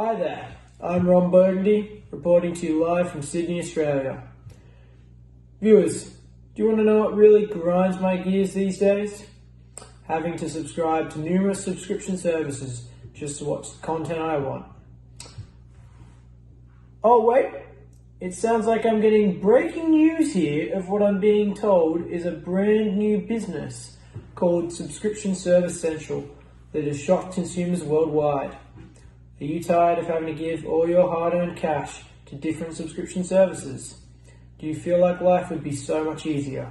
Hi there, I'm Ron Burgundy, reporting to you live from Sydney, Australia. Viewers, do you want to know what really grinds my gears these days? Having to subscribe to numerous subscription services just to watch the content I want. Oh wait, it sounds like I'm getting breaking news here of what I'm being told is a brand new business called Subscription Service Central that has shocked consumers worldwide. Are you tired of having to give all your hard-earned cash to different subscription services? Do you feel like life would be so much easier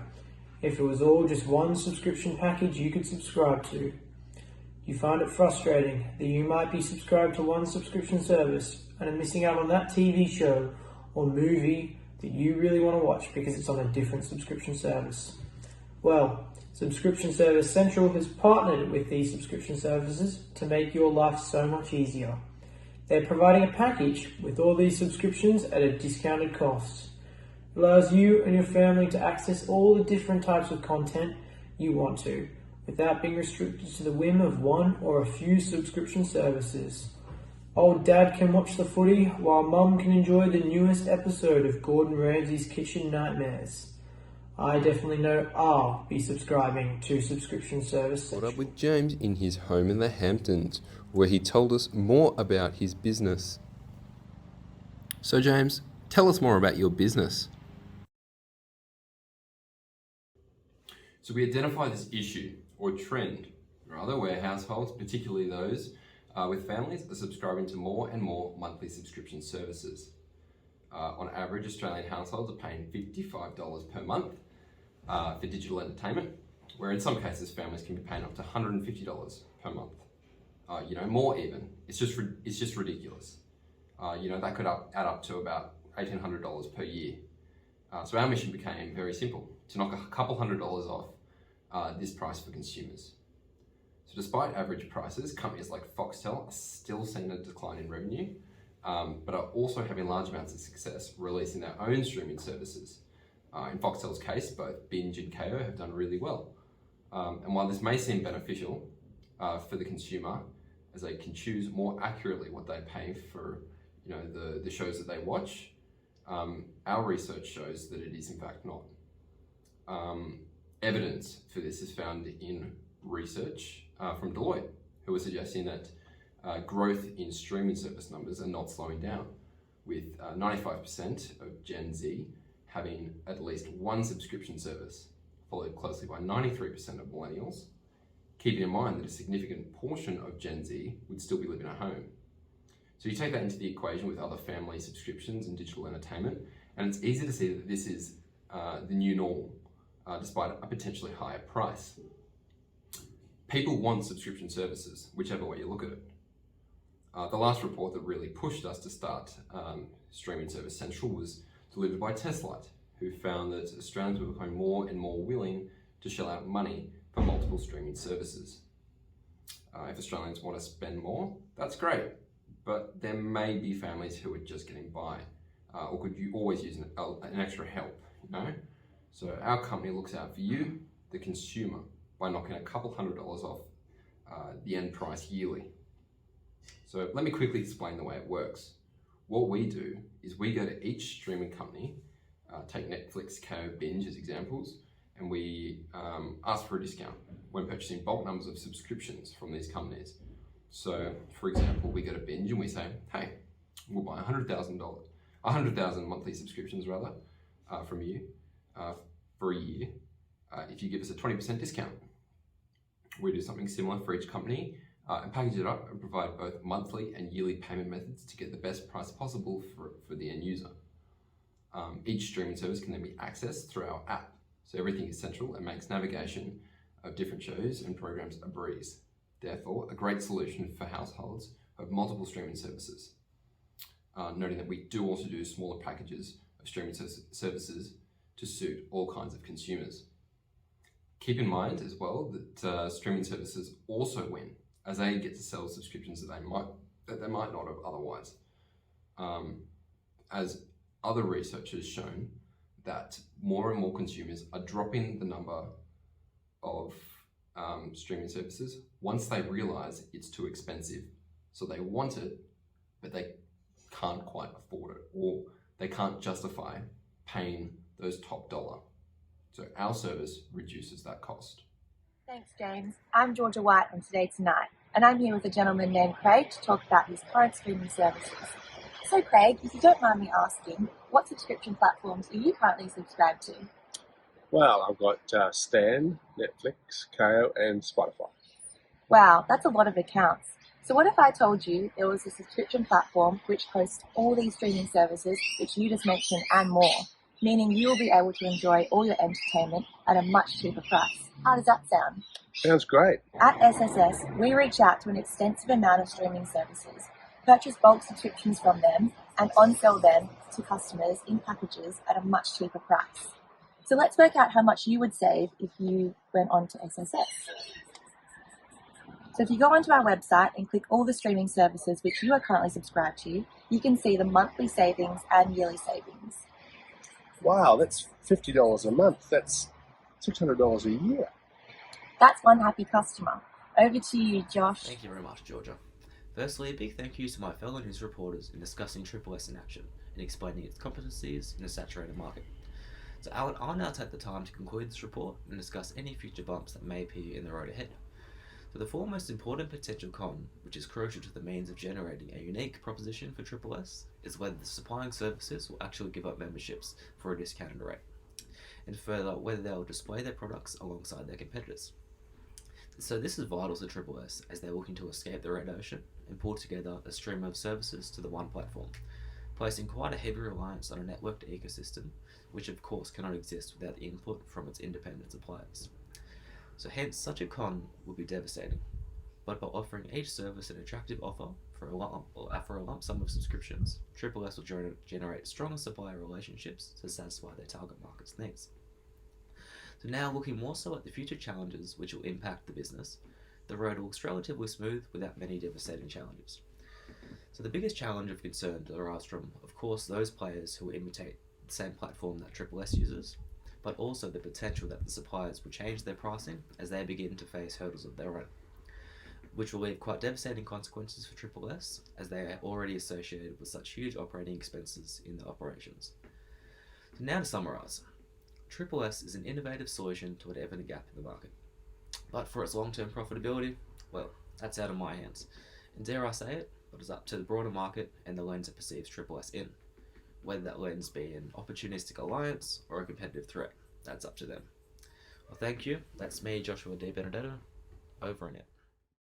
if it was all just one subscription package you could subscribe to? You find it frustrating that you might be subscribed to one subscription service and are missing out on that TV show or movie that you really want to watch because it's on a different subscription service? Well, Subscription Service Central has partnered with these subscription services to make your life so much easier. They're providing a package with all these subscriptions at a discounted cost. It allows you and your family to access all the different types of content you want to, without being restricted to the whim of one or a few subscription services. Old Dad can watch the footy while Mum can enjoy the newest episode of Gordon Ramsay's Kitchen Nightmares. I definitely know I'll be subscribing to Subscription Service Central. Caught up with James in his home in the Hamptons, where he told us more about his business. So James, tell us more about your business. So we identify this issue or trend, rather, where households, particularly those with families, are subscribing to more and more monthly subscription services. On average, Australian households are paying $55 per month for digital entertainment, where in some cases families can be paying up to $150 per month. More even. It's just ridiculous. That could add up to about $1,800 per year. So our mission became very simple: to knock a couple $100 off this price for consumers. So despite average prices, companies like Foxtel are still seeing a decline in revenue, but are also having large amounts of success releasing their own streaming services. In Foxtel's case, both Binge and Kayo have done really well. And while this may seem beneficial for the consumer, as they can choose more accurately what they pay for, the shows that they watch, our research shows that it is in fact not. Evidence for this is found in research from Deloitte, who are suggesting that growth in streaming service numbers are not slowing down, with 95% of Gen Z having at least one subscription service, followed closely by 93% of millennials, keeping in mind that a significant portion of Gen Z would still be living at home. So you take that into the equation with other family subscriptions and digital entertainment, and it's easy to see that this is the new normal, despite a potentially higher price. People want subscription services, whichever way you look at it. The last report that really pushed us to start Streaming Service Central was delivered by Testlight, who found that Australians were becoming more and more willing to shell out money for multiple streaming services. If Australians want to spend more, that's great, but there may be families who are just getting by, or could you always use an extra help, So our company looks out for you, the consumer, by knocking a couple $100 off the end price yearly. So let me quickly explain the way it works. What we do is we go to each streaming company, take Netflix, Kayo, Binge as examples, and we ask for a discount when purchasing bulk numbers of subscriptions from these companies. So for example, we go to Binge and we say, hey, we'll buy 100,000 monthly subscriptions rather from you for a year if you give us a 20% discount. We do something similar for each company and package it up and provide both monthly and yearly payment methods to get the best price possible for the end user. Each streaming service can then be accessed through our app, so everything is central and makes navigation of different shows and programs a breeze. Therefore, a great solution for households who have multiple streaming services. Noting that we do also do smaller packages of streaming services to suit all kinds of consumers. Keep in mind as well that streaming services also win, as they get to sell subscriptions that they might not have otherwise. As other research has shown that more and more consumers are dropping the number of streaming services once they realize it's too expensive. So they want it, but but they can't quite afford it, or they can't justify paying those top dollar. So our service reduces that cost. Thanks, James. I'm Georgia White on Today Tonight, and I'm here with a gentleman named Craig to talk about his current streaming services. So Craig, if you don't mind me asking, what subscription platforms are you currently subscribed to? Well, I've got Stan, Netflix, Kayo, and Spotify. Wow, that's a lot of accounts. So what if I told you there was a subscription platform which hosts all these streaming services which you just mentioned and more, meaning you will be able to enjoy all your entertainment at a much cheaper price? How does that sound? Sounds great. At SSS, we reach out to an extensive amount of streaming services, purchase bulk subscriptions from them, and on-sell them to customers in packages at a much cheaper price. So let's work out how much you would save if you went on to SSS. So if you go onto our website and click all the streaming services which you are currently subscribed to, you can see the monthly savings and yearly savings. Wow, that's $50 a month. That's $600 a year. That's one happy customer. Over to you, Josh. Thank you very much, Georgia. Firstly, a big thank you to my fellow news reporters in discussing Triple S in action and explaining its competencies in a saturated market. So I'll now take the time to conclude this report and discuss any future bumps that may appear in the road ahead. So the four most important potential con, which is crucial to the means of generating a unique proposition for Triple S, is whether the supplying services will actually give up memberships for a discounted rate, and further, whether they will display their products alongside their competitors. So this is vital to Triple S as they're looking to escape the red ocean and pull together a stream of services to the one platform, placing quite a heavy reliance on a networked ecosystem, which of course cannot exist without the input from its independent suppliers. So hence, such a con would be devastating. But by offering each service an attractive offer for a lump sum of subscriptions, Triple S will generate stronger supplier relationships to satisfy their target market's needs. So now, looking more so at the future challenges which will impact the business, the road looks relatively smooth without many devastating challenges. So the biggest challenge of concern derives from, of course, those players who will imitate the same platform that Triple S uses, but also the potential that the suppliers will change their pricing as they begin to face hurdles of their own, which will leave quite devastating consequences for Triple S as they are already associated with such huge operating expenses in their operations. So now to summarise, Triple S is an innovative solution to whatever the gap in the market, but for its long-term profitability, well, that's out of my hands, and dare I say it, but it's up to the broader market and the lens it perceives Triple S in. Whether that lens be an opportunistic alliance or a competitive threat, that's up to them. Well, thank you. That's me, Joshua D. Benedetto, over and out.